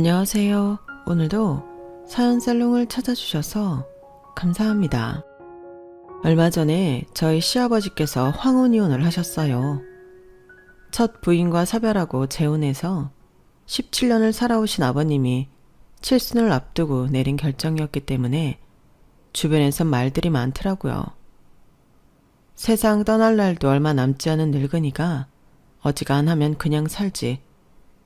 안녕하세요. 오늘도 사연살롱을 찾아주셔서 감사합니다. 얼마 전에 저희 시아버지께서 황혼이혼을 하셨어요. 첫 부인과 사별하고 재혼해서 17년을 살아오신 아버님이 칠순을 앞두고 내린 결정이었기 때문에 주변에선 말들이 많더라고요. 세상 떠날 날도 얼마 남지 않은 늙은이가 어지간하면 그냥 살지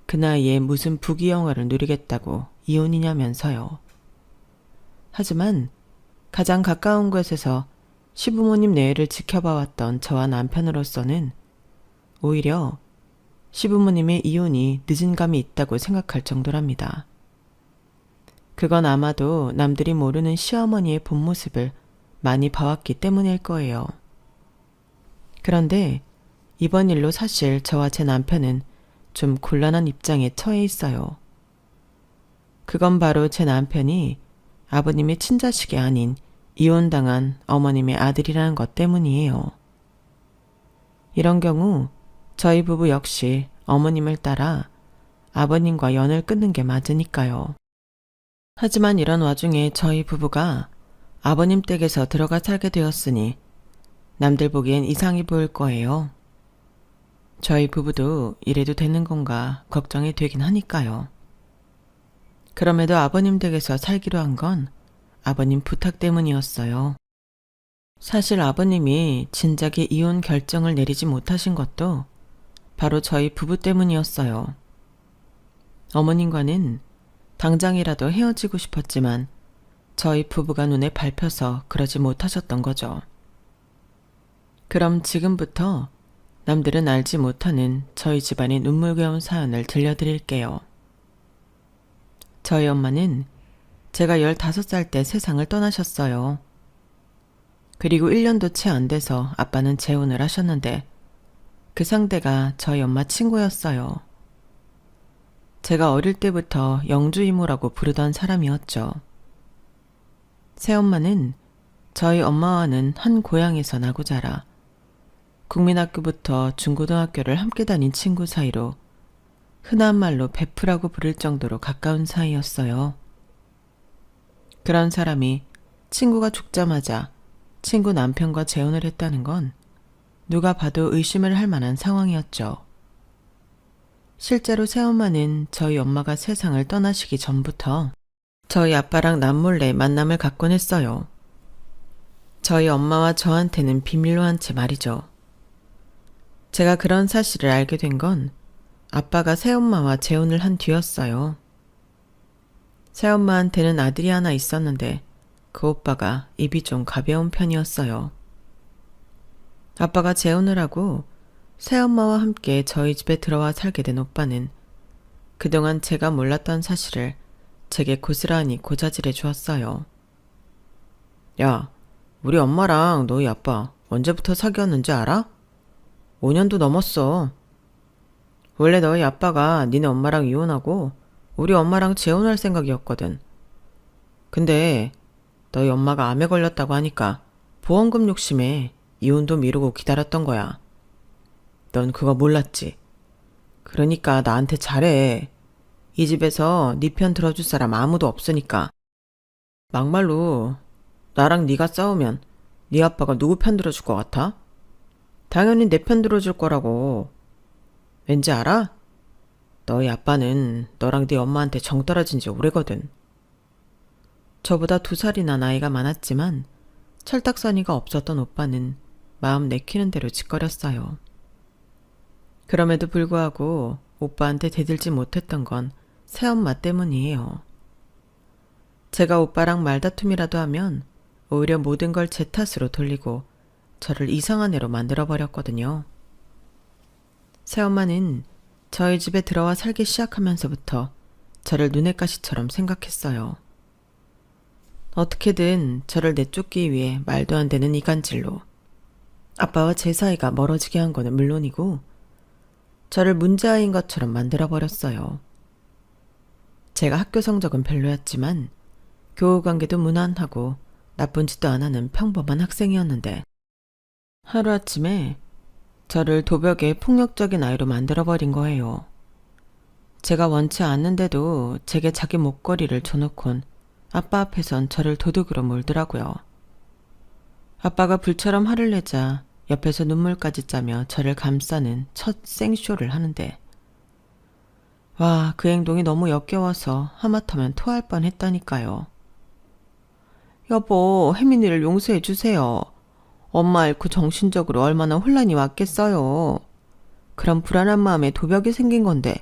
그 나이에 무슨 부귀영화를 누리겠다고 이혼이냐면서요. 하지만 가장 가까운 곳에서 시부모님 내외를 지켜봐왔던 저와 남편으로서는 오히려 시부모님의 이혼이 늦은 감이 있다고 생각할 정도랍니다. 그건 아마도 남들이 모르는 시어머니의 본 모습을 많이 봐왔기 때문일 거예요. 그런데 이번 일로 사실 저와 제 남편은 좀 곤란한 입장에 처해 있어요. 그건 바로 제 남편이 아버님의 친자식이 아닌 이혼당한 어머님의 아들이라는 것 때문이에요. 이런 경우 저희 부부 역시 어머님을 따라 아버님과 연을 끊는 게 맞으니까요. 하지만 이런 와중에 저희 부부가 아버님 댁에서 들어가 살게 되었으니 남들 보기엔 이상해 보일 거예요. 저희 부부도 이래도 되는 건가 걱정이 되긴 하니까요. 그럼에도 아버님 댁에서 살기로 한 건 아버님 부탁 때문이었어요. 사실 아버님이 진작에 이혼 결정을 내리지 못하신 것도 바로 저희 부부 때문이었어요. 어머님과는 당장이라도 헤어지고 싶었지만 저희 부부가 눈에 밟혀서 그러지 못하셨던 거죠. 그럼 지금부터 남들은 알지 못하는 저희 집안의 눈물겨운 사연을 들려드릴게요. 저희 엄마는 제가 15살 때 세상을 떠나셨어요. 그리고 1년도 채 안 돼서 아빠는 재혼을 하셨는데 그 상대가 저희 엄마 친구였어요. 제가 어릴 때부터 영주 이모라고 부르던 사람이었죠. 새엄마는 저희 엄마와는 한 고향에서 나고 자라 국민학교부터 중고등학교를 함께 다닌 친구 사이로 흔한 말로 베프라고 부를 정도로 가까운 사이였어요. 그런 사람이 친구가 죽자마자 친구 남편과 재혼을 했다는 건 누가 봐도 의심을 할 만한 상황이었죠. 실제로 새엄마는 저희 엄마가 세상을 떠나시기 전부터 저희 아빠랑 남몰래 만남을 갖곤 했어요. 저희 엄마와 저한테는 비밀로 한 채 말이죠. 제가 그런 사실을 알게 된 건 아빠가 새엄마와 재혼을 한 뒤였어요. 새엄마한테는 아들이 하나 있었는데 그 오빠가 입이 좀 가벼운 편이었어요. 아빠가 재혼을 하고 새엄마와 함께 저희 집에 들어와 살게 된 오빠는 그동안 제가 몰랐던 사실을 제게 고스란히 고자질해 주었어요. 야, 우리 엄마랑 너희 아빠 언제부터 사귀었는지 알아? 5년도 넘었어. 원래 너희 아빠가 니네 엄마랑 이혼하고 우리 엄마랑 재혼할 생각이었거든. 근데 너희 엄마가 암에 걸렸다고 하니까 보험금 욕심에 이혼도 미루고 기다렸던 거야. 넌 그거 몰랐지? 그러니까 나한테 잘해. 이 집에서 네 편 들어줄 사람 아무도 없으니까. 막말로 나랑 네가 싸우면 네 아빠가 누구 편 들어줄 것 같아? 당연히 내 편 들어줄 거라고. 왠지 알아? 너희 아빠는 너랑 네 엄마한테 정 떨어진 지 오래거든. 저보다 2살이나 나이가 많았지만 철딱서니가 없었던 오빠는 마음 내키는 대로 짓거렸어요. 그럼에도 불구하고 오빠한테 대들지 못했던 건 새엄마 때문이에요. 제가 오빠랑 말다툼이라도 하면 오히려 모든 걸 제 탓으로 돌리고 저를 이상한 애로 만들어버렸거든요. 새엄마는 저희 집에 들어와 살기 시작하면서부터 저를 눈엣 가시처럼 생각했어요. 어떻게든 저를 내쫓기 위해 말도 안 되는 이간질로 아빠와 제 사이가 멀어지게 한 거는 물론이고 저를 문제아이인 것처럼 만들어버렸어요. 제가 학교 성적은 별로였지만 교우 관계도 무난하고 나쁜 짓도 안 하는 평범한 학생이었는데 하루아침에 저를 도벽의 폭력적인 아이로 만들어버린 거예요. 제가 원치 않는데도 제게 자기 목걸이를 줘놓곤 아빠 앞에선 저를 도둑으로 몰더라고요. 아빠가 불처럼 화를 내자 옆에서 눈물까지 짜며 저를 감싸는 첫 생쇼를 하는데, 와, 그 행동이 너무 역겨워서 하마터면 토할 뻔했다니까요. 여보, 혜민이를 용서해 주세요. 엄마 잃고 정신적으로 얼마나 혼란이 왔겠어요. 그런 불안한 마음에 도벽이 생긴 건데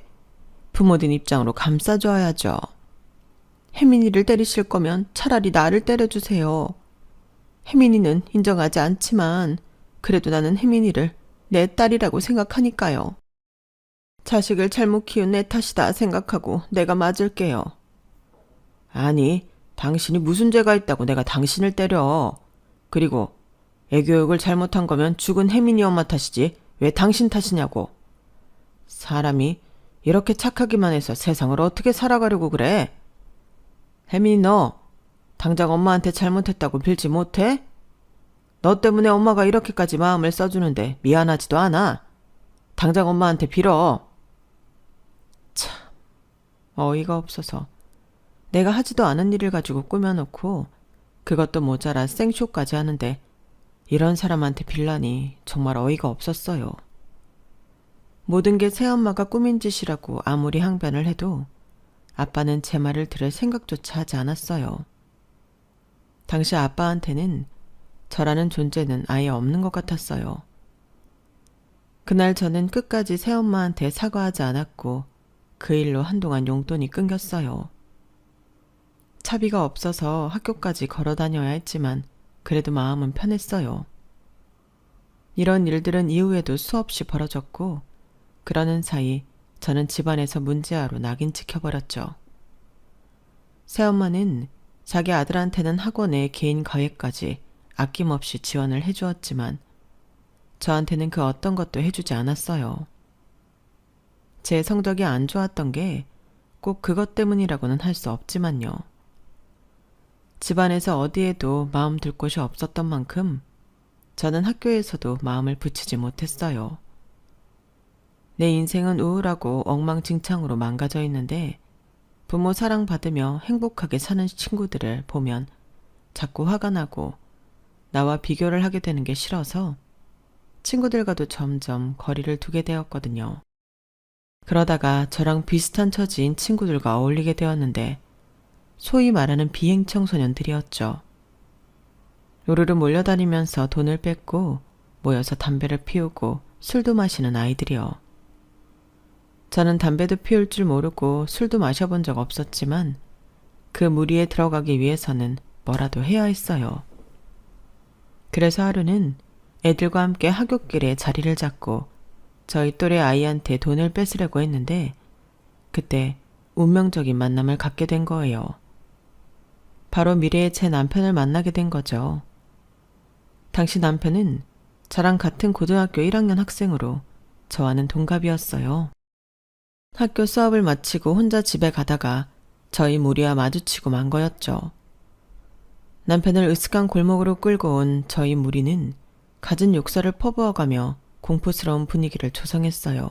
부모님 입장으로 감싸줘야죠. 혜민이를 때리실 거면 차라리 나를 때려주세요. 혜민이는 인정하지 않지만 그래도 나는 혜민이를 내 딸이라고 생각하니까요. 자식을 잘못 키운 내 탓이다 생각하고 내가 맞을게요. 아니, 당신이 무슨 죄가 있다고 내가 당신을 때려. 그리고 애교육을 잘못한 거면 죽은 혜민이 엄마 탓이지 왜 당신 탓이냐고. 사람이 이렇게 착하기만 해서 세상을 어떻게 살아가려고 그래? 혜민이, 너 당장 엄마한테 잘못했다고 빌지 못해? 너 때문에 엄마가 이렇게까지 마음을 써주는데 미안하지도 않아? 당장 엄마한테 빌어. 참, 어이가 없어서 내가 하지도 않은 일을 가지고 꾸며놓고 그것도 모자라 생쇼까지 하는데 이런 사람한테 빌라니 정말 어이가 없었어요. 모든 게 새엄마가 꾸민 짓이라고 아무리 항변을 해도 아빠는 제 말을 들을 생각조차 하지 않았어요. 당시 아빠한테는 저라는 존재는 아예 없는 것 같았어요. 그날 저는 끝까지 새엄마한테 사과하지 않았고 그 일로 한동안 용돈이 끊겼어요. 차비가 없어서 학교까지 걸어 다녀야 했지만 그래도 마음은 편했어요. 이런 일들은 이후에도 수없이 벌어졌고 그러는 사이 저는 집안에서 문제아로 낙인 찍혀버렸죠. 새엄마는 자기 아들한테는 학원에 개인 과외까지 아낌없이 지원을 해주었지만 저한테는 그 어떤 것도 해주지 않았어요. 제 성적이 안 좋았던 게 꼭 그것 때문이라고는 할 수 없지만요. 집안에서 어디에도 마음 둘 곳이 없었던 만큼 저는 학교에서도 마음을 붙이지 못했어요. 내 인생은 우울하고 엉망진창으로 망가져 있는데 부모 사랑받으며 행복하게 사는 친구들을 보면 자꾸 화가 나고 나와 비교를 하게 되는 게 싫어서 친구들과도 점점 거리를 두게 되었거든요. 그러다가 저랑 비슷한 처지인 친구들과 어울리게 되었는데 소위 말하는 비행 청소년들이었죠. 우르르 몰려다니면서 돈을 뺏고 모여서 담배를 피우고 술도 마시는 아이들이요. 저는 담배도 피울 줄 모르고 술도 마셔본 적 없었지만 그 무리에 들어가기 위해서는 뭐라도 해야 했어요. 그래서 하루는 애들과 함께 하굣길에 자리를 잡고 저희 또래 아이한테 돈을 뺏으려고 했는데 그때 운명적인 만남을 갖게 된 거예요. 바로 미래의 제 남편을 만나게 된 거죠. 당시 남편은 저랑 같은 고등학교 1학년 학생으로 저와는 동갑이었어요. 학교 수업을 마치고 혼자 집에 가다가 저희 무리와 마주치고 만 거였죠. 남편을 으슥한 골목으로 끌고 온 저희 무리는 갖은 욕설을 퍼부어가며 공포스러운 분위기를 조성했어요.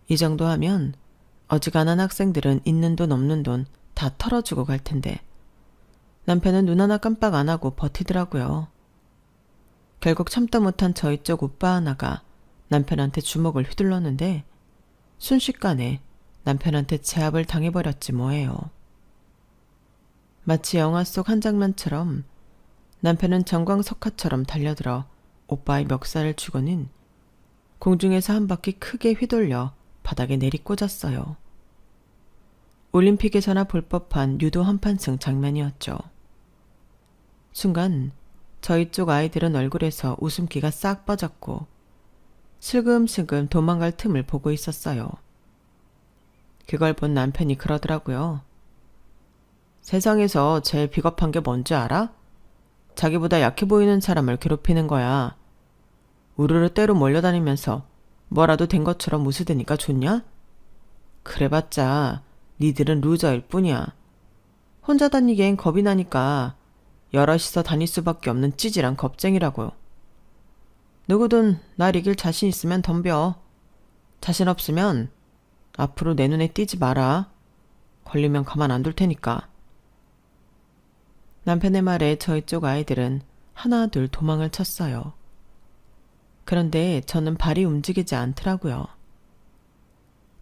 이 정도 하면 어지간한 학생들은 있는 돈 없는 돈 다 털어주고 갈 텐데 남편은 눈 하나 깜빡 안 하고 버티더라고요. 결국 참다 못한 저희 쪽 오빠 하나가 남편한테 주먹을 휘둘렀는데 순식간에 남편한테 제압을 당해버렸지 뭐예요. 마치 영화 속 한 장면처럼 남편은 정광석화처럼 달려들어 오빠의 멱살을 쥐고는 공중에서 한 바퀴 크게 휘돌려 바닥에 내리꽂았어요. 올림픽에서나 볼 법한 유도 한판승 장면이었죠. 순간 저희 쪽 아이들은 얼굴에서 웃음기가 싹 빠졌고 슬금슬금 도망갈 틈을 보고 있었어요. 그걸 본 남편이 그러더라고요. 세상에서 제일 비겁한 게 뭔지 알아? 자기보다 약해 보이는 사람을 괴롭히는 거야. 우르르 때로 몰려다니면서 뭐라도 된 것처럼 웃으드니까 좋냐? 그래봤자 니들은 루저일 뿐이야. 혼자 다니기엔 겁이 나니까 여럿이서 다닐 수밖에 없는 찌질한 겁쟁이라고요. 누구든 날 이길 자신 있으면 덤벼. 자신 없으면 앞으로 내 눈에 띄지 마라. 걸리면 가만 안 둘 테니까. 남편의 말에 저희 쪽 아이들은 하나 둘 도망을 쳤어요. 그런데 저는 발이 움직이지 않더라고요.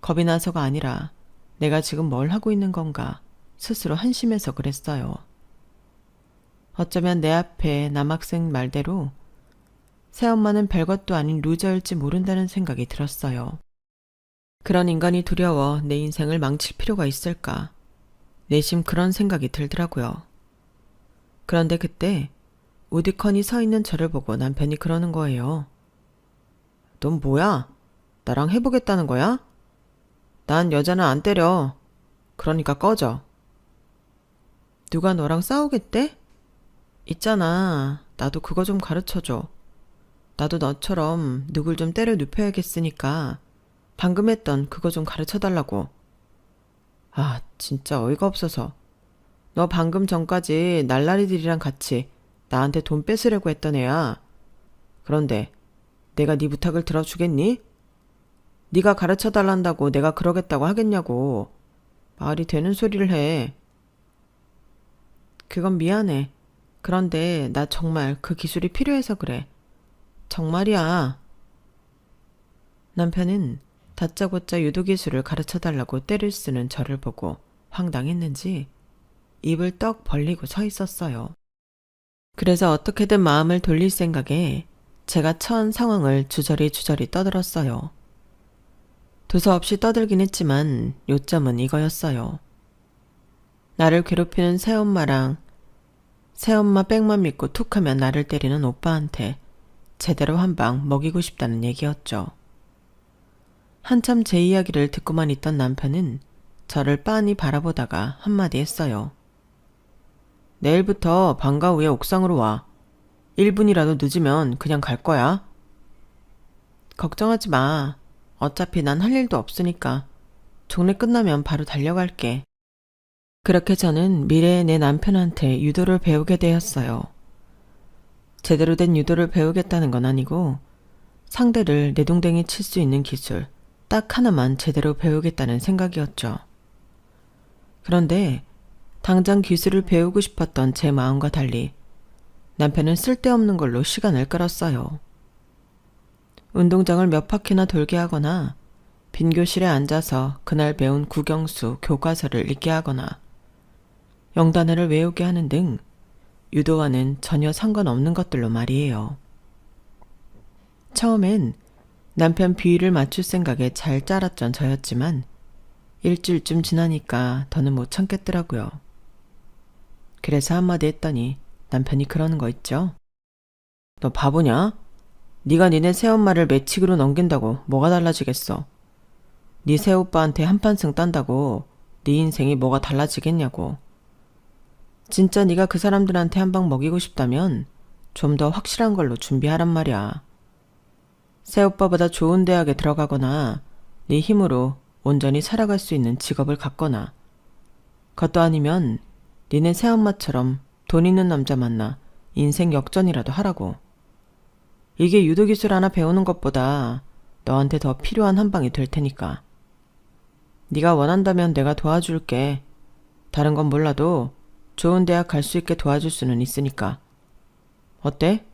겁이 나서가 아니라 내가 지금 뭘 하고 있는 건가 스스로 한심해서 그랬어요. 어쩌면 내 앞에 남학생 말대로 새엄마는 별것도 아닌 루저일지 모른다는 생각이 들었어요. 그런 인간이 두려워 내 인생을 망칠 필요가 있을까? 내심 그런 생각이 들더라고요. 그런데 그때 우디컨이 서 있는 저를 보고 남편이 그러는 거예요. 넌 뭐야? 나랑 해보겠다는 거야? 난 여자는 안 때려. 그러니까 꺼져. 누가 너랑 싸우겠대? 있잖아. 나도 그거 좀 가르쳐줘. 나도 너처럼 누굴 좀 때려 눕혀야겠으니까 방금 했던 그거 좀 가르쳐달라고. 아, 진짜 어이가 없어서. 너 방금 전까지 날라리들이랑 같이 나한테 돈 뺏으려고 했던 애야. 그런데 내가 네 부탁을 들어주겠니? 네가 가르쳐달란다고 내가 그러겠다고 하겠냐고. 말이 되는 소리를 해. 그건 미안해. 그런데 나 정말 그 기술이 필요해서 그래. 정말이야. 남편은 다짜고짜 유도 기술을 가르쳐달라고 떼를 쓰는 저를 보고 황당했는지 입을 떡 벌리고 서 있었어요. 그래서 어떻게든 마음을 돌릴 생각에 제가 처한 상황을 주저리 떠들었어요. 두서없이 떠들긴 했지만 요점은 이거였어요. 나를 괴롭히는 새엄마랑 새엄마 백만 믿고 툭하면 나를 때리는 오빠한테 제대로 한 방 먹이고 싶다는 얘기였죠. 한참 제 이야기를 듣고만 있던 남편은 저를 빤히 바라보다가 한마디 했어요. 내일부터 방과 후에 옥상으로 와. 1분이라도 늦으면 그냥 갈 거야. 걱정하지 마. 어차피 난 할 일도 없으니까. 종례 끝나면 바로 달려갈게. 그렇게 저는 미래의 내 남편한테 유도를 배우게 되었어요. 제대로 된 유도를 배우겠다는 건 아니고 상대를 내동댕이 칠 수 있는 기술 딱 하나만 제대로 배우겠다는 생각이었죠. 그런데 당장 기술을 배우고 싶었던 제 마음과 달리 남편은 쓸데없는 걸로 시간을 끌었어요. 운동장을 몇 바퀴나 돌게 하거나 빈 교실에 앉아서 그날 배운 국영수 교과서를 읽게 하거나 영단어를 외우게 하는 등 유도와는 전혀 상관없는 것들로 말이에요. 처음엔 남편 비위를 맞출 생각에 잘 짜랐던 저였지만 일주일쯤 지나니까 더는 못 참겠더라고요. 그래서 한마디 했더니 남편이 그러는 거 있죠. 너 바보냐? 네가 니네 새엄마를 매치기로 넘긴다고 뭐가 달라지겠어. 네 새오빠한테 한판승 딴다고 네 인생이 뭐가 달라지겠냐고. 진짜 네가 그 사람들한테 한 방 먹이고 싶다면 좀 더 확실한 걸로 준비하란 말이야. 새오빠보다 좋은 대학에 들어가거나 네 힘으로 온전히 살아갈 수 있는 직업을 갖거나 그것도 아니면 니네 새엄마처럼 돈 있는 남자 만나 인생 역전이라도 하라고. 이게 유도기술 하나 배우는 것보다 너한테 더 필요한 한 방이 될 테니까. 네가 원한다면 내가 도와줄게. 다른 건 몰라도 좋은 대학 갈 수 있게 도와줄 수는 있으니까. 어때?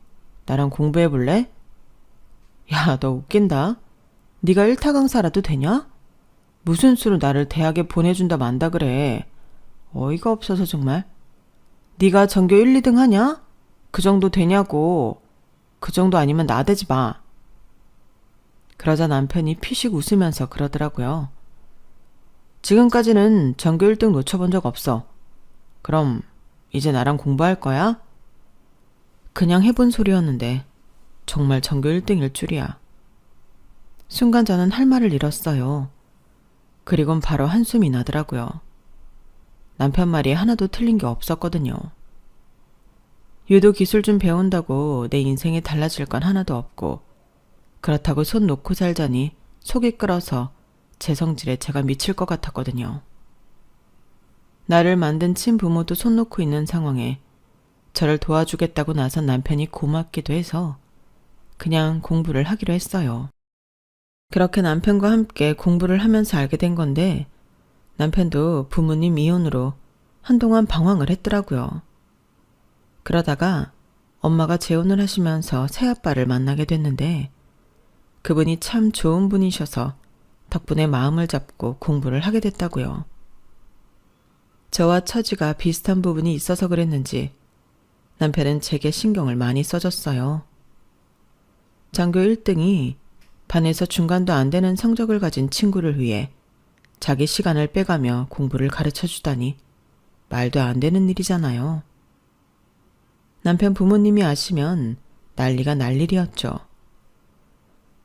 나랑 공부해 볼래? 야, 너 웃긴다. 네가 1타 강사라도 되냐? 무슨 수로 나를 대학에 보내준다 만다 그래. 어이가 없어서 정말. 네가 전교 1, 2등 하냐? 그 정도 되냐고. 그 정도 아니면 나대지 마. 그러자 남편이 피식 웃으면서 그러더라고요. 지금까지는 전교 1등 놓쳐본 적 없어. 그럼 이제 나랑 공부할 거야? 그냥 해본 소리였는데 정말 전교 1등일 줄이야. 순간 저는 할 말을 잃었어요. 그리곤 바로 한숨이 나더라고요. 남편 말이 하나도 틀린 게 없었거든요. 유도 기술 좀 배운다고 내 인생이 달라질 건 하나도 없고 그렇다고 손 놓고 살자니 속이 끓어서 제 성질에 제가 미칠 것 같았거든요. 나를 만든 친부모도 손 놓고 있는 상황에 저를 도와주겠다고 나선 남편이 고맙기도 해서 그냥 공부를 하기로 했어요. 그렇게 남편과 함께 공부를 하면서 알게 된 건데 남편도 부모님 이혼으로 한동안 방황을 했더라고요. 그러다가 엄마가 재혼을 하시면서 새아빠를 만나게 됐는데 그분이 참 좋은 분이셔서 덕분에 마음을 잡고 공부를 하게 됐다고요. 저와 처지가 비슷한 부분이 있어서 그랬는지 남편은 제게 신경을 많이 써줬어요. 전교 1등이 반에서 중간도 안 되는 성적을 가진 친구를 위해 자기 시간을 빼가며 공부를 가르쳐 주다니 말도 안 되는 일이잖아요. 남편 부모님이 아시면 난리가 날 일이었죠.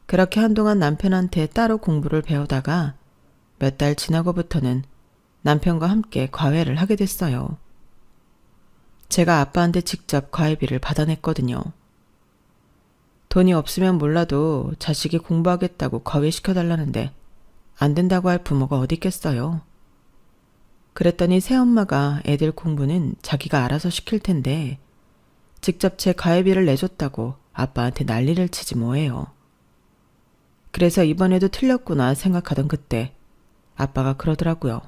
그렇게 한동안 남편한테 따로 공부를 배우다가 몇 달 지나고부터는 남편과 함께 과외를 하게 됐어요. 제가 아빠한테 직접 과외비를 받아냈거든요. 돈이 없으면 몰라도 자식이 공부하겠다고 과외시켜달라는데 안 된다고 할 부모가 어디 있겠어요. 그랬더니 새엄마가 애들 공부는 자기가 알아서 시킬 텐데 직접 제 과외비를 내줬다고 아빠한테 난리를 치지 뭐예요. 그래서 이번에도 틀렸구나 생각하던 그때 아빠가 그러더라고요.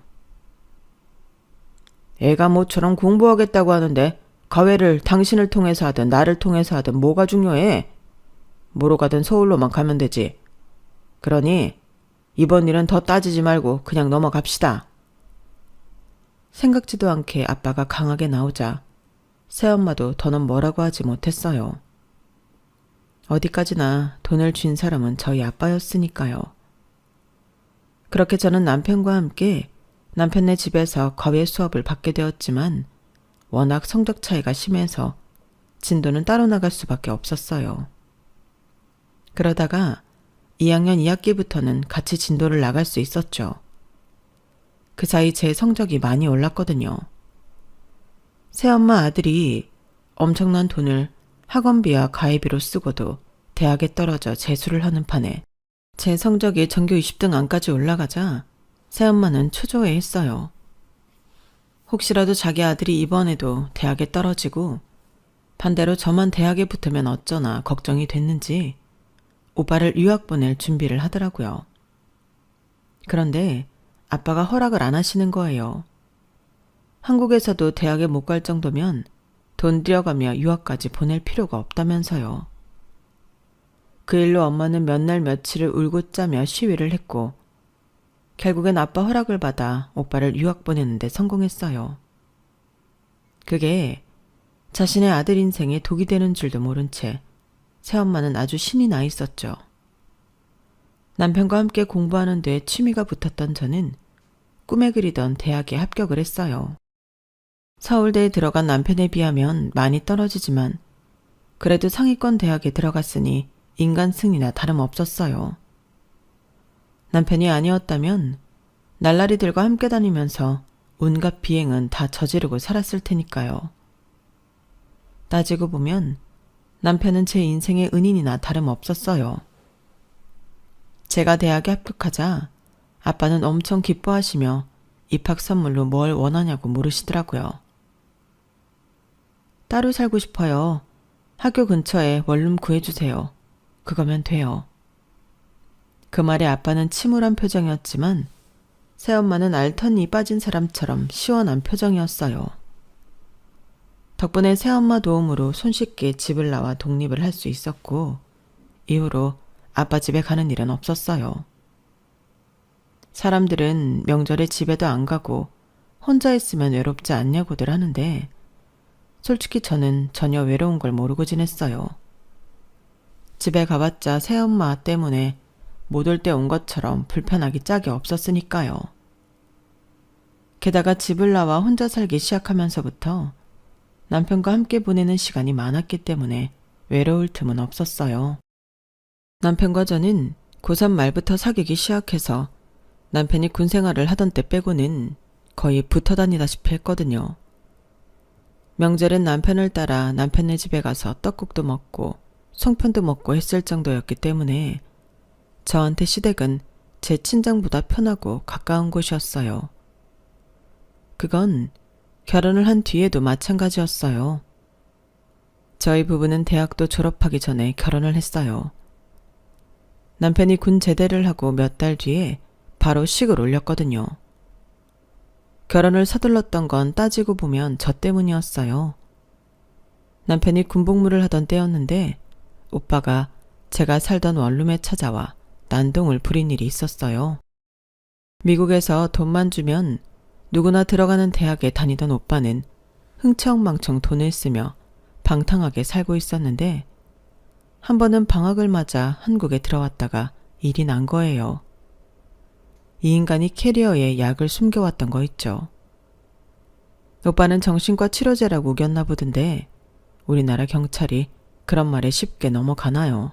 애가 모처럼 공부하겠다고 하는데 과외를 당신을 통해서 하든 나를 통해서 하든 뭐가 중요해? 뭐로 가든 서울로만 가면 되지. 그러니 이번 일은 더 따지지 말고 그냥 넘어갑시다. 생각지도 않게 아빠가 강하게 나오자 새엄마도 더는 뭐라고 하지 못했어요. 어디까지나 돈을 쥔 사람은 저희 아빠였으니까요. 그렇게 저는 남편과 함께 남편네 집에서 과외 수업을 받게 되었지만 워낙 성적 차이가 심해서 진도는 따로 나갈 수밖에 없었어요. 그러다가 2학년 2학기부터는 같이 진도를 나갈 수 있었죠. 그 사이 제 성적이 많이 올랐거든요. 새엄마 아들이 엄청난 돈을 학원비와 과외비로 쓰고도 대학에 떨어져 재수를 하는 판에 제 성적이 전교 20등 안까지 올라가자 새엄마는 초조해했어요. 혹시라도 자기 아들이 이번에도 대학에 떨어지고 반대로 저만 대학에 붙으면 어쩌나 걱정이 됐는지 오빠를 유학 보낼 준비를 하더라고요. 그런데 아빠가 허락을 안 하시는 거예요. 한국에서도 대학에 못 갈 정도면 돈 들여가며 유학까지 보낼 필요가 없다면서요. 그 일로 엄마는 몇 날 며칠을 울고 짜며 시위를 했고 결국엔 아빠 허락을 받아 오빠를 유학 보내는데 성공했어요. 그게 자신의 아들 인생에 독이 되는 줄도 모른 채 새엄마는 아주 신이 나 있었죠. 남편과 함께 공부하는 데 취미가 붙었던 저는 꿈에 그리던 대학에 합격을 했어요. 서울대에 들어간 남편에 비하면 많이 떨어지지만 그래도 상위권 대학에 들어갔으니 인간 승리나 다름없었어요. 남편이 아니었다면 날라리들과 함께 다니면서 온갖 비행은 다 저지르고 살았을 테니까요. 따지고 보면 남편은 제 인생의 은인이나 다름없었어요. 제가 대학에 합격하자 아빠는 엄청 기뻐하시며 입학 선물로 뭘 원하냐고 물으시더라고요. 따로 살고 싶어요. 학교 근처에 원룸 구해주세요. 그거면 돼요. 그 말에 아빠는 침울한 표정이었지만 새엄마는 알턴이 빠진 사람처럼 시원한 표정이었어요. 덕분에 새엄마 도움으로 손쉽게 집을 나와 독립을 할 수 있었고 이후로 아빠 집에 가는 일은 없었어요. 사람들은 명절에 집에도 안 가고 혼자 있으면 외롭지 않냐고들 하는데 솔직히 저는 전혀 외로운 걸 모르고 지냈어요. 집에 가봤자 새엄마 때문에 못 올 때 온 것처럼 불편하기 짝이 없었으니까요. 게다가 집을 나와 혼자 살기 시작하면서부터 남편과 함께 보내는 시간이 많았기 때문에 외로울 틈은 없었어요. 남편과 저는 고3 말부터 사귀기 시작해서 남편이 군 생활을 하던 때 빼고는 거의 붙어 다니다시피 했거든요. 명절엔 남편을 따라 남편네 집에 가서 떡국도 먹고 송편도 먹고 했을 정도였기 때문에 저한테 시댁은 제 친정보다 편하고 가까운 곳이었어요. 그건 결혼을 한 뒤에도 마찬가지였어요. 저희 부부는 대학도 졸업하기 전에 결혼을 했어요. 남편이 군 제대를 하고 몇 달 뒤에 바로 식을 올렸거든요. 결혼을 서둘렀던 건 따지고 보면 저 때문이었어요. 남편이 군복무를 하던 때였는데 오빠가 제가 살던 원룸에 찾아와 난동을 부린 일이 있었어요. 미국에서 돈만 주면 누구나 들어가는 대학에 다니던 오빠는 흥청망청 돈을 쓰며 방탕하게 살고 있었는데 한 번은 방학을 맞아 한국에 들어왔다가 일이 난 거예요. 이 인간이 캐리어에 약을 숨겨왔던 거 있죠. 오빠는 정신과 치료제라고 우겼나 보던데 우리나라 경찰이 그런 말에 쉽게 넘어가나요?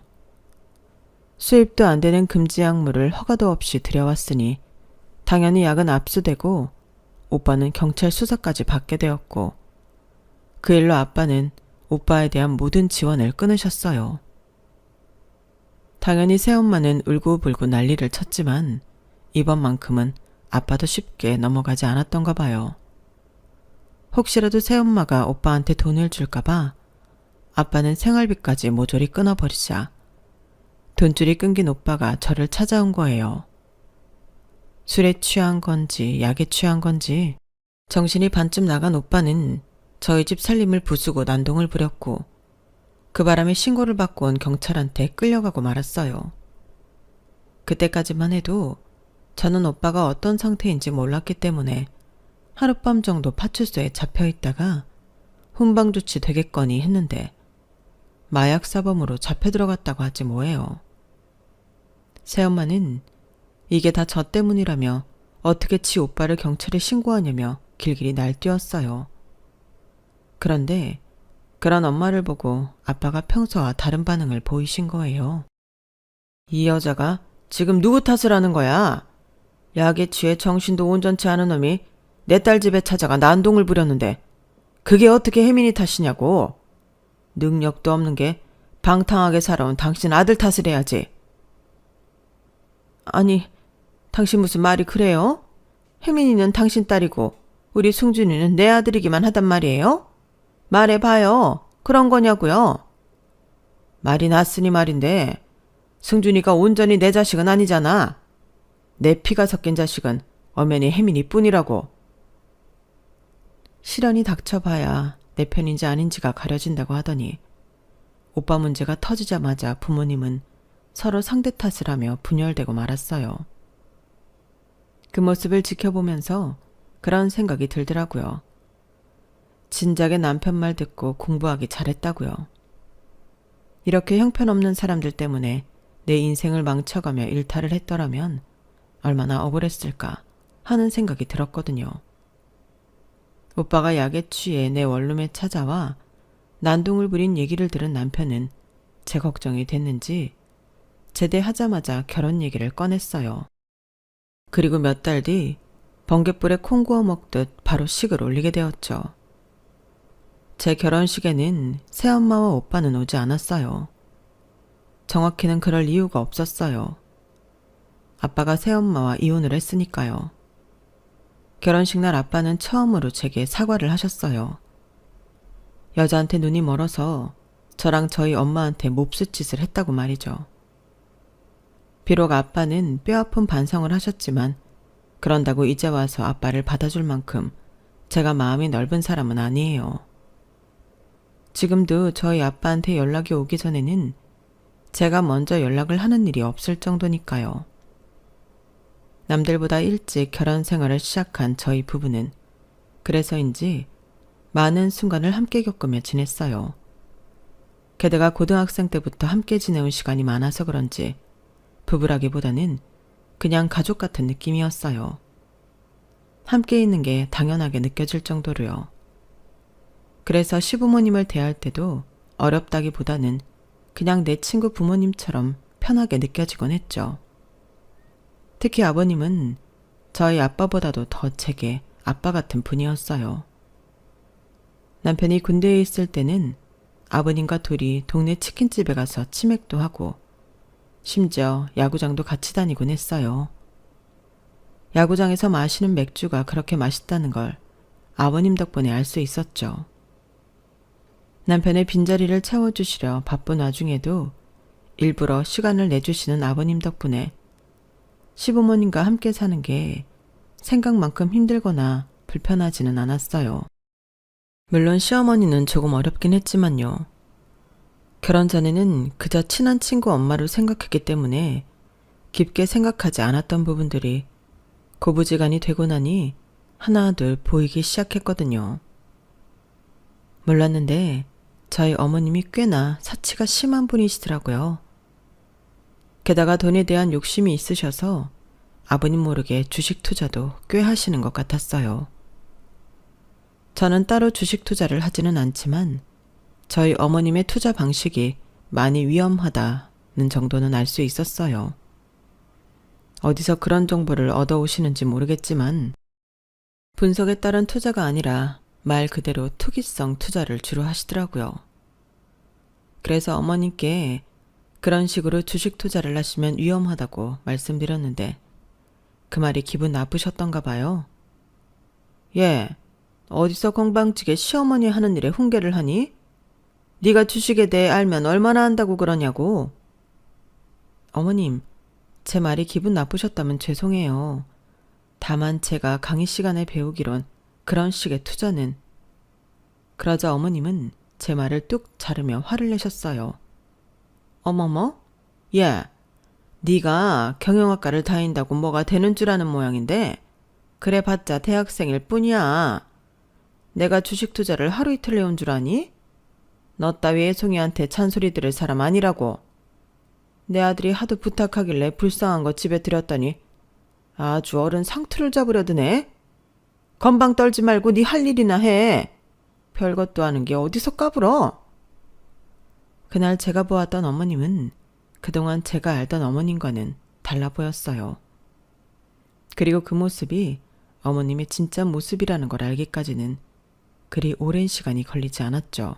수입도 안 되는 금지 약물을 허가도 없이 들여왔으니 당연히 약은 압수되고 오빠는 경찰 수사까지 받게 되었고 그 일로 아빠는 오빠에 대한 모든 지원을 끊으셨어요. 당연히 새엄마는 울고불고 난리를 쳤지만 이번만큼은 아빠도 쉽게 넘어가지 않았던가 봐요. 혹시라도 새엄마가 오빠한테 돈을 줄까봐 아빠는 생활비까지 모조리 끊어버리자 돈줄이 끊긴 오빠가 저를 찾아온 거예요. 술에 취한 건지 약에 취한 건지 정신이 반쯤 나간 오빠는 저희 집 살림을 부수고 난동을 부렸고 그 바람에 신고를 받고 온 경찰한테 끌려가고 말았어요. 그때까지만 해도 저는 오빠가 어떤 상태인지 몰랐기 때문에 하룻밤 정도 파출소에 잡혀 있다가 훈방조치 되겠거니 했는데 마약 사범으로 잡혀 들어갔다고 하지 뭐예요. 새엄마는 이게 다 저 때문이라며 어떻게 지 오빠를 경찰에 신고하냐며 길길이 날뛰었어요. 그런데 그런 엄마를 보고 아빠가 평소와 다른 반응을 보이신 거예요. 이 여자가 지금 누구 탓을 하는 거야? 약에 취해 정신도 온전치 않은 놈이 내 딸 집에 찾아가 난동을 부렸는데 그게 어떻게 혜민이 탓이냐고. 능력도 없는 게 방탕하게 살아온 당신 아들 탓을 해야지. 아니, 당신 무슨 말이 그래요? 혜민이는 당신 딸이고 우리 승준이는 내 아들이기만 하단 말이에요? 말해봐요. 그런 거냐고요? 말이 났으니 말인데 승준이가 온전히 내 자식은 아니잖아. 내 피가 섞인 자식은 엄연히 혜민이 뿐이라고. 시련이 닥쳐봐야 내 편인지 아닌지가 가려진다고 하더니 오빠 문제가 터지자마자 부모님은 서로 상대 탓을 하며 분열되고 말았어요. 그 모습을 지켜보면서 그런 생각이 들더라고요. 진작에 남편 말 듣고 공부하기 잘했다고요. 이렇게 형편없는 사람들 때문에 내 인생을 망쳐가며 일탈을 했더라면 얼마나 억울했을까 하는 생각이 들었거든요. 오빠가 약에 취해 내 원룸에 찾아와 난동을 부린 얘기를 들은 남편은 제 걱정이 됐는지 제대하자마자 결혼 얘기를 꺼냈어요. 그리고 몇 달 뒤 번갯불에 콩 구워 먹듯 바로 식을 올리게 되었죠. 제 결혼식에는 새엄마와 오빠는 오지 않았어요. 정확히는 그럴 이유가 없었어요. 아빠가 새엄마와 이혼을 했으니까요. 결혼식 날 아빠는 처음으로 제게 사과를 하셨어요. 여자한테 눈이 멀어서 저랑 저희 엄마한테 몹쓸 짓을 했다고 말이죠. 비록 아빠는 뼈아픈 반성을 하셨지만 그런다고 이제 와서 아빠를 받아줄 만큼 제가 마음이 넓은 사람은 아니에요. 지금도 저희 아빠한테 연락이 오기 전에는 제가 먼저 연락을 하는 일이 없을 정도니까요. 남들보다 일찍 결혼 생활을 시작한 저희 부부는 그래서인지 많은 순간을 함께 겪으며 지냈어요. 게다가 고등학생 때부터 함께 지내온 시간이 많아서 그런지 부부라기보다는 그냥 가족 같은 느낌이었어요. 함께 있는 게 당연하게 느껴질 정도로요. 그래서 시부모님을 대할 때도 어렵다기보다는 그냥 내 친구 부모님처럼 편하게 느껴지곤 했죠. 특히 아버님은 저희 아빠보다도 더 제게 아빠 같은 분이었어요. 남편이 군대에 있을 때는 아버님과 둘이 동네 치킨집에 가서 치맥도 하고 심지어 야구장도 같이 다니곤 했어요. 야구장에서 마시는 맥주가 그렇게 맛있다는 걸 아버님 덕분에 알 수 있었죠. 남편의 빈자리를 채워주시려 바쁜 와중에도 일부러 시간을 내주시는 아버님 덕분에 시부모님과 함께 사는 게 생각만큼 힘들거나 불편하지는 않았어요. 물론 시어머니는 조금 어렵긴 했지만요. 결혼 전에는 그저 친한 친구 엄마로 생각했기 때문에 깊게 생각하지 않았던 부분들이 고부지간이 되고 나니 하나둘 보이기 시작했거든요. 몰랐는데 저희 어머님이 꽤나 사치가 심한 분이시더라고요. 게다가 돈에 대한 욕심이 있으셔서 아버님 모르게 주식 투자도 꽤 하시는 것 같았어요. 저는 따로 주식 투자를 하지는 않지만 저희 어머님의 투자 방식이 많이 위험하다는 정도는 알 수 있었어요. 어디서 그런 정보를 얻어오시는지 모르겠지만 분석에 따른 투자가 아니라 말 그대로 투기성 투자를 주로 하시더라고요. 그래서 어머님께 그런 식으로 주식 투자를 하시면 위험하다고 말씀드렸는데 그 말이 기분 나쁘셨던가 봐요. 예, 어디서 건방지게 시어머니 하는 일에 훈계를 하니? 네가 주식에 대해 알면 얼마나 안다고 그러냐고. 어머님, 제 말이 기분 나쁘셨다면 죄송해요. 다만 제가 강의 시간에 배우기론 그런 식의 투자는. 그러자 어머님은 제 말을 뚝 자르며 화를 내셨어요. 어머머? 야, 네가 경영학과를 다닌다고 뭐가 되는 줄 아는 모양인데 그래봤자 대학생일 뿐이야. 내가 주식 투자를 하루 이틀 해온 줄 아니? 너 따위 애송이한테 잔소리 들을 사람 아니라고. 내 아들이 하도 부탁하길래 불쌍한 거 집에 들였더니 아주 어른 상투를 잡으려 드네. 건방 떨지 말고 네 할 일이나 해. 별것도 아는 게 어디서 까불어. 그날 제가 보았던 어머님은 그동안 제가 알던 어머님과는 달라 보였어요. 그리고 그 모습이 어머님의 진짜 모습이라는 걸 알기까지는 그리 오랜 시간이 걸리지 않았죠.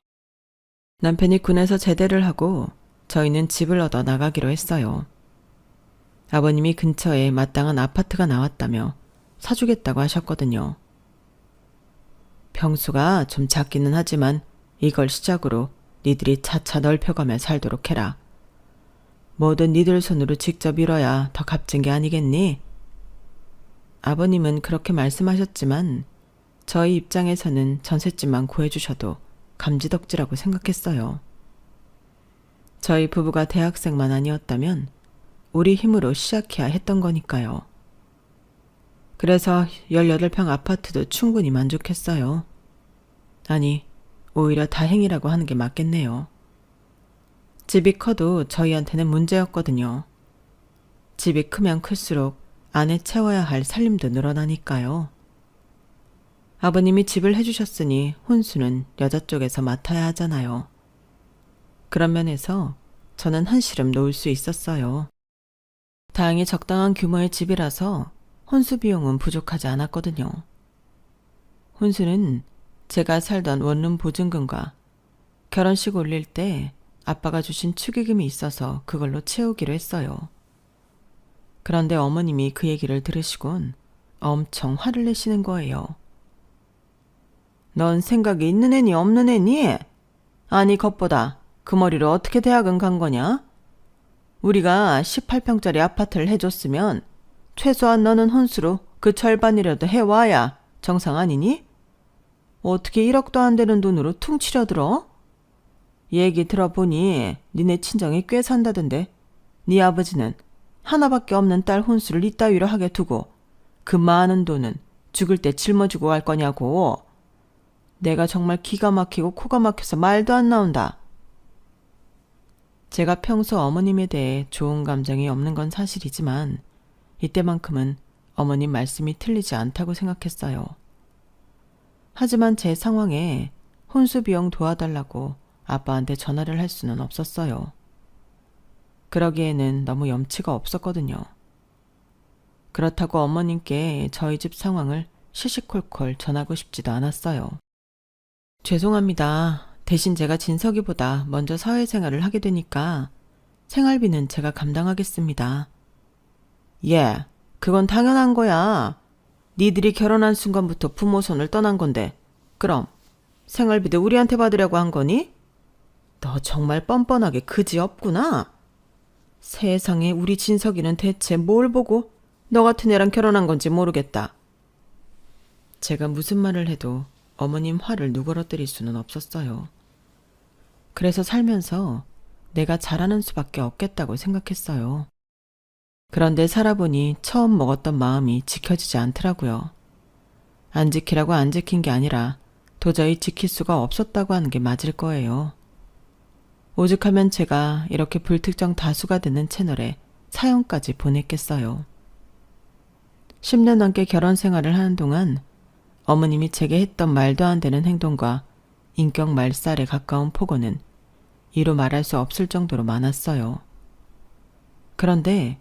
남편이 군에서 제대를 하고 저희는 집을 얻어 나가기로 했어요. 아버님이 근처에 마땅한 아파트가 나왔다며 사주겠다고 하셨거든요. 평수가 좀 작기는 하지만 이걸 시작으로 니들이 차차 넓혀가며 살도록 해라. 뭐든 니들 손으로 직접 이뤄야 더 값진 게 아니겠니? 아버님은 그렇게 말씀하셨지만 저희 입장에서는 전셋집만 구해주셔도 감지덕지라고 생각했어요. 저희 부부가 대학생만 아니었다면 우리 힘으로 시작해야 했던 거니까요. 그래서 18평 아파트도 충분히 만족했어요. 아니, 오히려 다행이라고 하는 게 맞겠네요. 집이 커도 저희한테는 문제였거든요. 집이 크면 클수록 안에 채워야 할 살림도 늘어나니까요. 아버님이 집을 해주셨으니 혼수는 여자 쪽에서 맡아야 하잖아요. 그런 면에서 저는 한시름 놓을 수 있었어요. 다행히 적당한 규모의 집이라서 혼수 비용은 부족하지 않았거든요. 혼수는 제가 살던 원룸 보증금과 결혼식 올릴 때 아빠가 주신 축의금이 있어서 그걸로 채우기로 했어요. 그런데 어머님이 그 얘기를 들으시곤 엄청 화를 내시는 거예요. 넌 생각이 있는 애니 없는 애니? 아니 겉보다 그 머리로 어떻게 대학은 간 거냐? 우리가 18평짜리 아파트를 해줬으면 최소한 너는 혼수로 그 절반이라도 해와야 정상 아니니? 어떻게 1억도 안 되는 돈으로 퉁치려 들어? 얘기 들어보니 니네 친정이 꽤 산다던데 네 아버지는 하나밖에 없는 딸 혼수를 이따위로 하게 두고 그 많은 돈은 죽을 때 짊어지고 갈 거냐고. 내가 정말 기가 막히고 코가 막혀서 말도 안 나온다. 제가 평소 어머님에 대해 좋은 감정이 없는 건 사실이지만 이때만큼은 어머님 말씀이 틀리지 않다고 생각했어요. 하지만 제 상황에 혼수 비용 도와달라고 아빠한테 전화를 할 수는 없었어요. 그러기에는 너무 염치가 없었거든요. 그렇다고 어머님께 저희 집 상황을 시시콜콜 전하고 싶지도 않았어요. 죄송합니다. 대신 제가 진석이보다 먼저 사회생활을 하게 되니까 생활비는 제가 감당하겠습니다. 예, 그건 당연한 거야. 니들이 결혼한 순간부터 부모 손을 떠난 건데 그럼 생활비도 우리한테 받으려고 한 거니? 너 정말 뻔뻔하게 그지 없구나. 세상에, 우리 진석이는 대체 뭘 보고 너 같은 애랑 결혼한 건지 모르겠다. 제가 무슨 말을 해도 어머님 화를 누그러뜨릴 수는 없었어요. 그래서 살면서 내가 잘하는 수밖에 없겠다고 생각했어요. 그런데 살아보니 처음 먹었던 마음이 지켜지지 않더라고요. 안 지키라고 안 지킨 게 아니라 도저히 지킬 수가 없었다고 하는 게 맞을 거예요. 오죽하면 제가 이렇게 불특정 다수가 되는 채널에 사연까지 보냈겠어요. 10년 넘게 결혼 생활을 하는 동안 어머님이 제게 했던 말도 안 되는 행동과 인격 말살에 가까운 폭언은 이루 말할 수 없을 정도로 많았어요. 그런데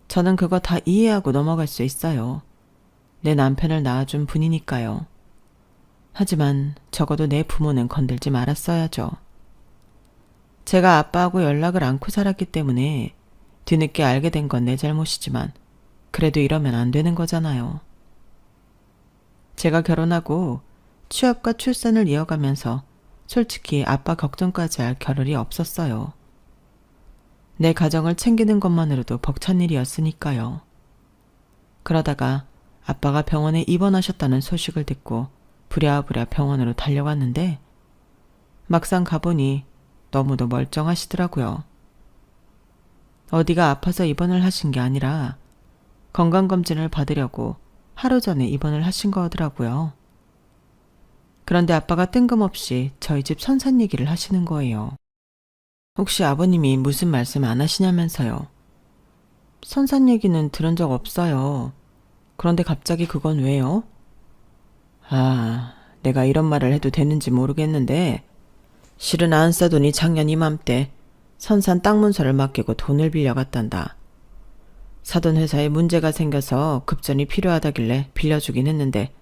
저는 그거 다 이해하고 넘어갈 수 있어요. 내 남편을 낳아준 분이니까요. 하지만 적어도 내 부모는 건들지 말았어야죠. 제가 아빠하고 연락을 않고 살았기 때문에 뒤늦게 알게 된 건 내 잘못이지만 그래도 이러면 안 되는 거잖아요. 제가 결혼하고 취업과 출산을 이어가면서 솔직히 아빠 걱정까지 할 겨를이 없었어요. 내 가정을 챙기는 것만으로도 벅찬 일이었으니까요. 그러다가 아빠가 병원에 입원하셨다는 소식을 듣고 부랴부랴 병원으로 달려갔는데 막상 가보니 너무도 멀쩡하시더라고요. 어디가 아파서 입원을 하신 게 아니라 건강검진을 받으려고 하루 전에 입원을 하신 거더라고요. 그런데 아빠가 뜬금없이 저희 집 선산 얘기를 하시는 거예요. 혹시 아버님이 무슨 말씀 안 하시냐면서요. 선산 얘기는 들은 적 없어요. 그런데 갑자기 그건 왜요? 내가 이런 말을 해도 되는지 모르겠는데 실은 안 싸돈이 작년 이맘때 선산 땅 문서를 맡기고 돈을 빌려갔단다. 사돈 회사에 문제가 생겨서 급전이 필요하다길래 빌려주긴 했는데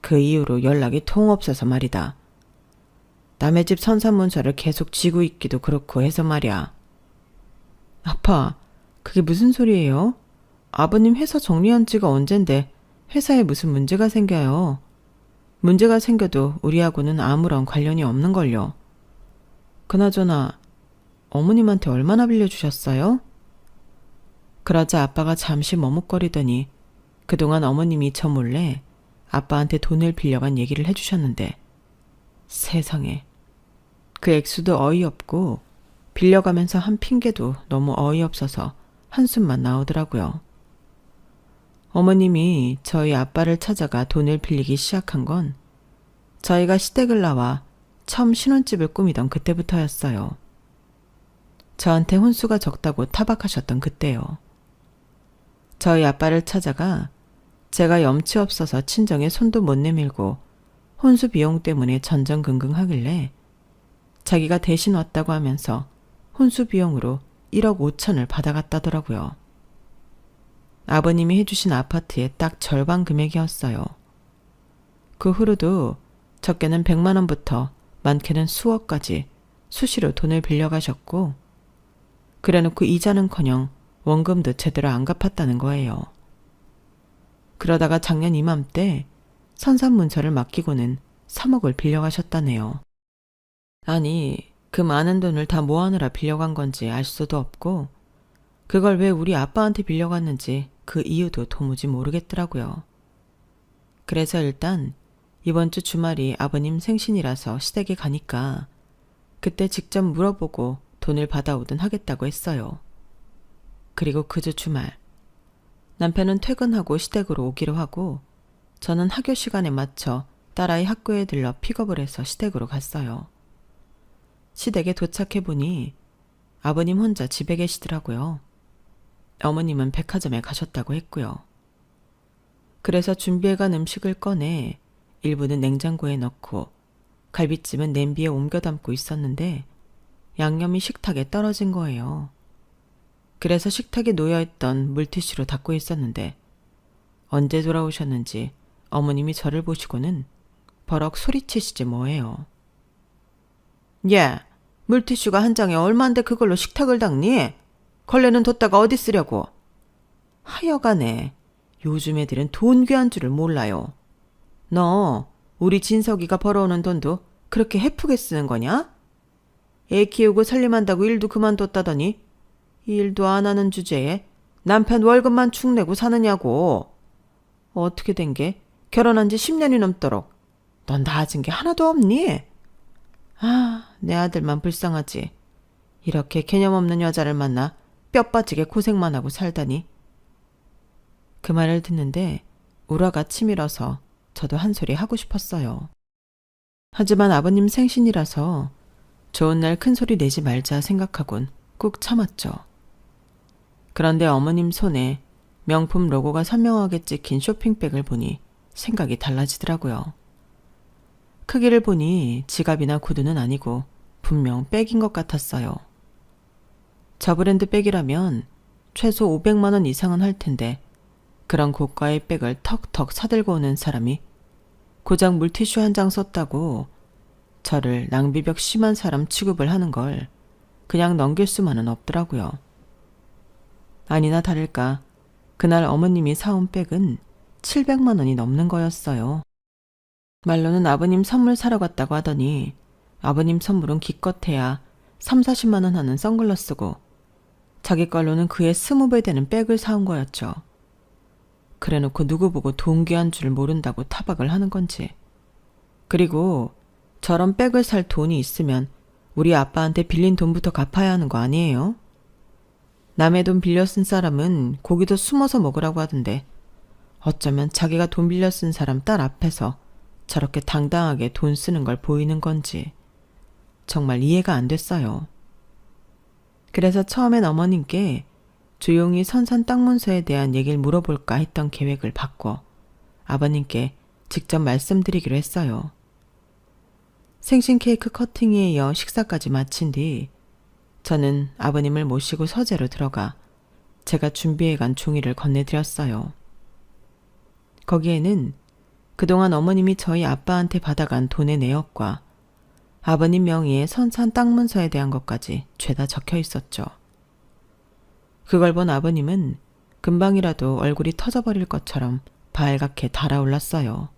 그 이후로 연락이 통 없어서 말이다. 남의 집 선산 문서를 계속 쥐고 있기도 그렇고 해서 말이야. 아빠, 그게 무슨 소리예요? 아버님 회사 정리한 지가 언젠데 회사에 무슨 문제가 생겨요. 문제가 생겨도 우리하고는 아무런 관련이 없는걸요. 그나저나 어머님한테 얼마나 빌려주셨어요? 그러자 아빠가 잠시 머뭇거리더니 그동안 어머님이 저 몰래 아빠한테 돈을 빌려간 얘기를 해주셨는데 세상에, 그 액수도 어이없고 빌려가면서 한 핑계도 너무 어이없어서 한숨만 나오더라고요. 어머님이 저희 아빠를 찾아가 돈을 빌리기 시작한 건 저희가 시댁을 나와 처음 신혼집을 꾸미던 그때부터였어요. 저한테 혼수가 적다고 타박하셨던 그때요. 저희 아빠를 찾아가 제가 염치 없어서 친정에 손도 못 내밀고 혼수 비용 때문에 전전긍긍하길래 자기가 대신 왔다고 하면서 혼수 비용으로 1억 5천을 받아갔다더라고요. 아버님이 해주신 아파트의 딱 절반 금액이었어요. 그 후로도 적게는 100만 원부터 많게는 수억까지 수시로 돈을 빌려가셨고 그래놓고 이자는커녕 원금도 제대로 안 갚았다는 거예요. 그러다가 작년 이맘때 선산문서를 맡기고는 3억을 빌려가셨다네요. 아니, 그 많은 돈을 다 뭐하느라 빌려간 건지 알 수도 없고 그걸 왜 우리 아빠한테 빌려갔는지 그 이유도 도무지 모르겠더라고요. 그래서 일단 이번 주 주말이 아버님 생신이라서 시댁에 가니까 그때 직접 물어보고 돈을 받아오든 하겠다고 했어요. 그리고 그 주 주말 남편은 퇴근하고 시댁으로 오기로 하고 저는 학교 시간에 맞춰 딸아이 학교에 들러 픽업을 해서 시댁으로 갔어요. 시댁에 도착해보니 아버님 혼자 집에 계시더라고요. 어머님은 백화점에 가셨다고 했고요. 그래서 준비해간 음식을 꺼내 일부는 냉장고에 넣고 갈비찜은 냄비에 옮겨 담고 있었는데 양념이 식탁에 떨어진 거예요. 그래서 식탁에 놓여있던 물티슈로 닦고 있었는데 언제 돌아오셨는지 어머님이 저를 보시고는 버럭 소리치시지 뭐예요. 야, 물티슈가 한 장에 얼만데 그걸로 식탁을 닦니? 걸레는 뒀다가 어디 쓰려고? 하여간에 요즘 애들은 돈 귀한 줄을 몰라요. 너 우리 진석이가 벌어오는 돈도 그렇게 헤프게 쓰는 거냐? 애 키우고 살림한다고 일도 그만뒀다더니 일도 안 하는 주제에 남편 월급만 축 내고 사느냐고. 어떻게 된 게 결혼한 지 10년이 넘도록 넌 나아진 게 하나도 없니? 아, 내 아들만 불쌍하지. 이렇게 개념 없는 여자를 만나 뼈 빠지게 고생만 하고 살다니. 그 말을 듣는데 우라가 치밀어서 저도 한 소리 하고 싶었어요. 하지만 아버님 생신이라서 좋은 날 큰 소리 내지 말자 생각하곤 꾹 참았죠. 그런데 어머님 손에 명품 로고가 선명하게 찍힌 쇼핑백을 보니 생각이 달라지더라고요. 크기를 보니 지갑이나 구두는 아니고 분명 백인 것 같았어요. 저 브랜드 백이라면 최소 500만 원 이상은 할 텐데 그런 고가의 백을 턱턱 사들고 오는 사람이 고작 물티슈 한 장 썼다고 저를 낭비벽 심한 사람 취급을 하는 걸 그냥 넘길 수만은 없더라고요. 아니나 다를까 그날 어머님이 사온 백은 700만 원이 넘는 거였어요. 말로는 아버님 선물 사러 갔다고 하더니 아버님 선물은 기껏해야 3, 40만 원 하는 선글라스고 자기 걸로는 그의 20배 되는 백을 사온 거였죠. 그래놓고 누구 보고 돈 귀한 줄 모른다고 타박을 하는 건지. 그리고 저런 백을 살 돈이 있으면 우리 아빠한테 빌린 돈부터 갚아야 하는 거 아니에요? 남의 돈 빌려 쓴 사람은 고기도 숨어서 먹으라고 하던데 어쩌면 자기가 돈 빌려 쓴 사람 딸 앞에서 저렇게 당당하게 돈 쓰는 걸 보이는 건지 정말 이해가 안 됐어요. 그래서 처음엔 어머님께 조용히 선산 땅 문서에 대한 얘기를 물어볼까 했던 계획을 바꿔 아버님께 직접 말씀드리기로 했어요. 생신 케이크 커팅에 이어 식사까지 마친 뒤 저는 아버님을 모시고 서재로 들어가 제가 준비해간 종이를 건네드렸어요. 거기에는 그동안 어머님이 저희 아빠한테 받아간 돈의 내역과 아버님 명의의 선산 땅 문서에 대한 것까지 죄다 적혀 있었죠. 그걸 본 아버님은 금방이라도 얼굴이 터져버릴 것처럼 발갛게 달아올랐어요.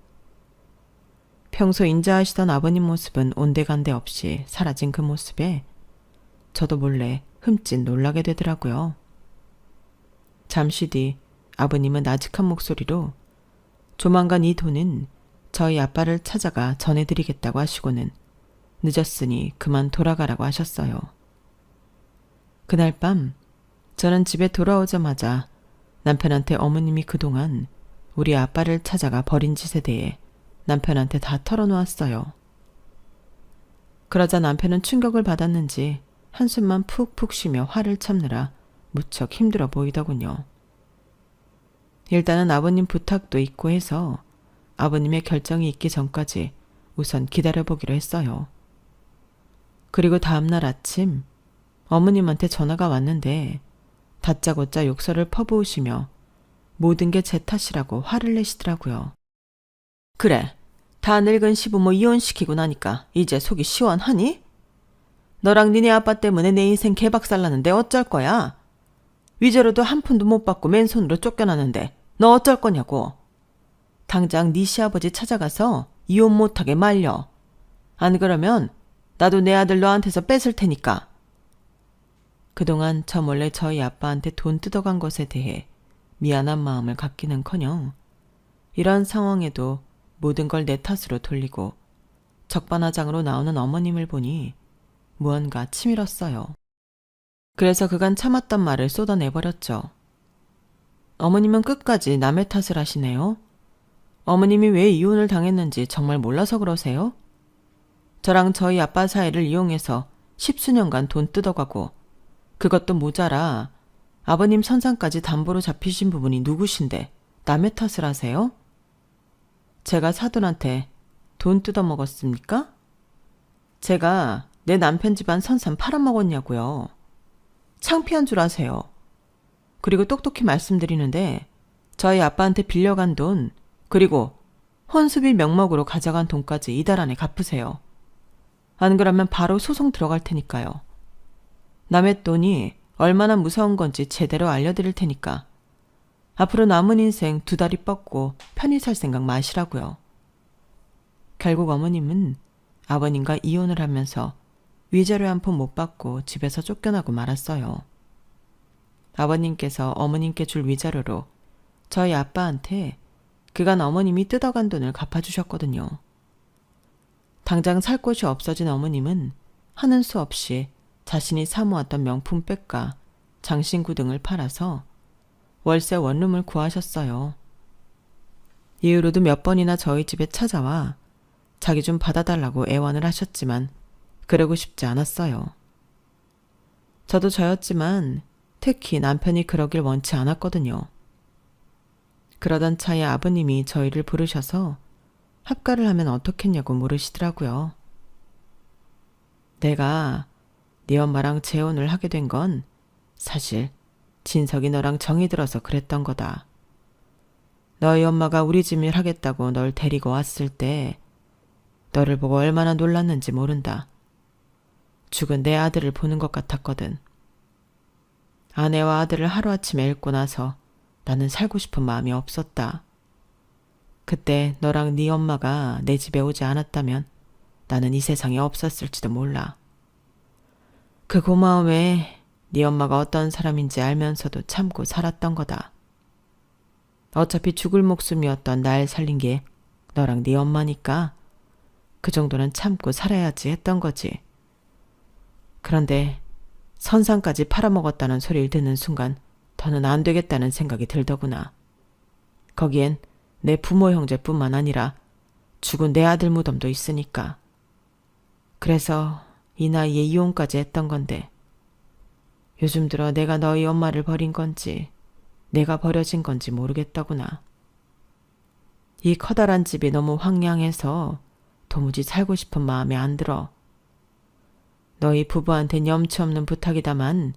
평소 인자하시던 아버님 모습은 온데간데 없이 사라진 그 모습에 저도 몰래 흠칫 놀라게 되더라고요. 잠시 뒤 아버님은 나직한 목소리로 조만간 이 돈은 저희 아빠를 찾아가 전해드리겠다고 하시고는 늦었으니 그만 돌아가라고 하셨어요. 그날 밤 저는 집에 돌아오자마자 남편한테 어머님이 그동안 우리 아빠를 찾아가 버린 짓에 대해 남편한테 다 털어놓았어요. 그러자 남편은 충격을 받았는지 한숨만 푹푹 쉬며 화를 참느라 무척 힘들어 보이더군요. 일단은 아버님 부탁도 있고 해서 아버님의 결정이 있기 전까지 우선 기다려보기로 했어요. 그리고 다음날 아침 어머님한테 전화가 왔는데 다짜고짜 욕설을 퍼부으시며 모든 게 제 탓이라고 화를 내시더라고요. 그래, 다 늙은 시부모 이혼시키고 나니까 이제 속이 시원하니? 너랑 니네 아빠 때문에 내 인생 개박살나는데 어쩔 거야? 위자료도 한 푼도 못 받고 맨손으로 쫓겨나는데 너 어쩔 거냐고. 당장 네 시아버지 찾아가서 이혼 못하게 말려. 안 그러면 나도 내 아들 너한테서 뺏을 테니까. 그동안 저 몰래 저희 아빠한테 돈 뜯어간 것에 대해 미안한 마음을 갖기는커녕 이런 상황에도 모든 걸 내 탓으로 돌리고 적반하장으로 나오는 어머님을 보니 무언가 치밀었어요. 그래서 그간 참았던 말을 쏟아내버렸죠. 어머님은 끝까지 남의 탓을 하시네요. 어머님이 왜 이혼을 당했는지 정말 몰라서 그러세요? 저랑 저희 아빠 사이를 이용해서 10수년간 돈 뜯어가고 그것도 모자라 아버님 선상까지 담보로 잡히신 부분이 누구신데 남의 탓을 하세요? 제가 사돈한테 돈 뜯어먹었습니까? 제가 내 남편 집안 선산 팔아먹었냐고요. 창피한 줄 아세요. 그리고 똑똑히 말씀드리는데 저희 아빠한테 빌려간 돈 그리고 혼수비 명목으로 가져간 돈까지 이달 안에 갚으세요. 안 그러면 바로 소송 들어갈 테니까요. 남의 돈이 얼마나 무서운 건지 제대로 알려드릴 테니까 앞으로 남은 인생 2다리 뻗고 편히 살 생각 마시라고요. 결국 어머님은 아버님과 이혼을 하면서 위자료 한 푼 못 받고 집에서 쫓겨나고 말았어요. 아버님께서 어머님께 줄 위자료로 저희 아빠한테 그간 어머님이 뜯어간 돈을 갚아주셨거든요. 당장 살 곳이 없어진 어머님은 하는 수 없이 자신이 사모았던 명품백과 장신구 등을 팔아서 월세 원룸을 구하셨어요. 이후로도 몇 번이나 저희 집에 찾아와 자기 좀 받아달라고 애원을 하셨지만 그러고 싶지 않았어요. 저도 저였지만 특히 남편이 그러길 원치 않았거든요. 그러던 차에 아버님이 저희를 부르셔서 합가를 하면 어떻겠냐고 물으시더라고요. 내가 네 엄마랑 재혼을 하게 된 건 사실 진석이 너랑 정이 들어서 그랬던 거다. 너희 엄마가 우리 집 일 하겠다고 널 데리고 왔을 때 너를 보고 얼마나 놀랐는지 모른다. 죽은 내 아들을 보는 것 같았거든. 아내와 아들을 하루아침에 잃고 나서 나는 살고 싶은 마음이 없었다. 그때 너랑 네 엄마가 내 집에 오지 않았다면 나는 이 세상에 없었을지도 몰라. 그 고마움에 네 엄마가 어떤 사람인지 알면서도 참고 살았던 거다. 어차피 죽을 목숨이었던 날 살린 게 너랑 네 엄마니까 그 정도는 참고 살아야지 했던 거지. 그런데 선상까지 팔아먹었다는 소리를 듣는 순간 더는 안 되겠다는 생각이 들더구나. 거기엔 내 부모 형제뿐만 아니라 죽은 내 아들 무덤도 있으니까. 그래서 이 나이에 이혼까지 했던 건데 요즘 들어 내가 너희 엄마를 버린 건지 내가 버려진 건지 모르겠더구나. 이 커다란 집이 너무 황량해서 도무지 살고 싶은 마음이 안 들어. 너희 부부한텐 염치 없는 부탁이다만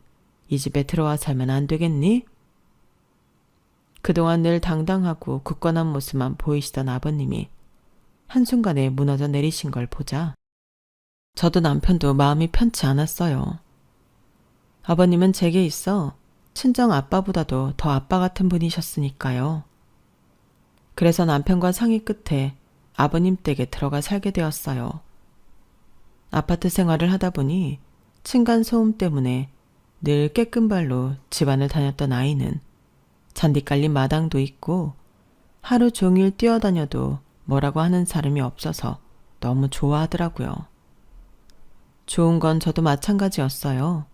이 집에 들어와 살면 안 되겠니? 그동안 늘 당당하고 굳건한 모습만 보이시던 아버님이 한순간에 무너져 내리신 걸 보자 저도 남편도 마음이 편치 않았어요. 아버님은 제게 있어 친정 아빠보다도 더 아빠 같은 분이셨으니까요. 그래서 남편과 상의 끝에 아버님 댁에 들어가 살게 되었어요. 아파트 생활을 하다 보니 층간소음 때문에 늘 깨끗발로 집안을 다녔던 아이는 잔디 깔린 마당도 있고 하루 종일 뛰어다녀도 뭐라고 하는 사람이 없어서 너무 좋아하더라고요. 좋은 건 저도 마찬가지였어요.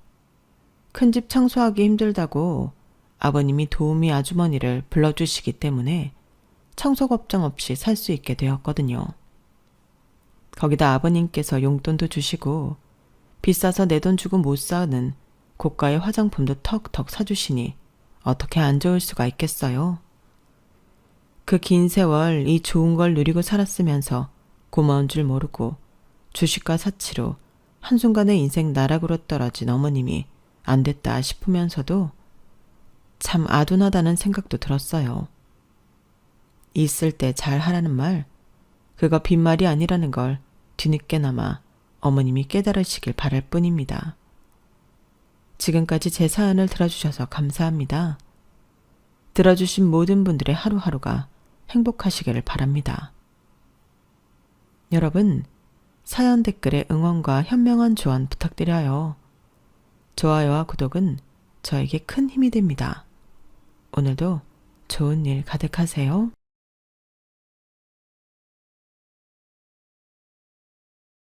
큰 집 청소하기 힘들다고 아버님이 도우미 아주머니를 불러주시기 때문에 청소 걱정 없이 살 수 있게 되었거든요. 거기다 아버님께서 용돈도 주시고 비싸서 내 돈 주고 못 사는 고가의 화장품도 턱턱 사주시니 어떻게 안 좋을 수가 있겠어요. 그 긴 세월 이 좋은 걸 누리고 살았으면서 고마운 줄 모르고 주식과 사치로 한순간에 인생 나락으로 떨어진 어머님이 안 됐다 싶으면서도 참 아둔하다는 생각도 들었어요. 있을 때 잘 하라는 말, 그거 빈말이 아니라는 걸 뒤늦게나마 어머님이 깨달으시길 바랄 뿐입니다. 지금까지 제 사연을 들어주셔서 감사합니다. 들어주신 모든 분들의 하루하루가 행복하시기를 바랍니다. 여러분, 사연 댓글에 응원과 현명한 조언 부탁드려요. 좋아요와 구독은 저에게 큰 힘이 됩니다. 오늘도 좋은 일 가득하세요.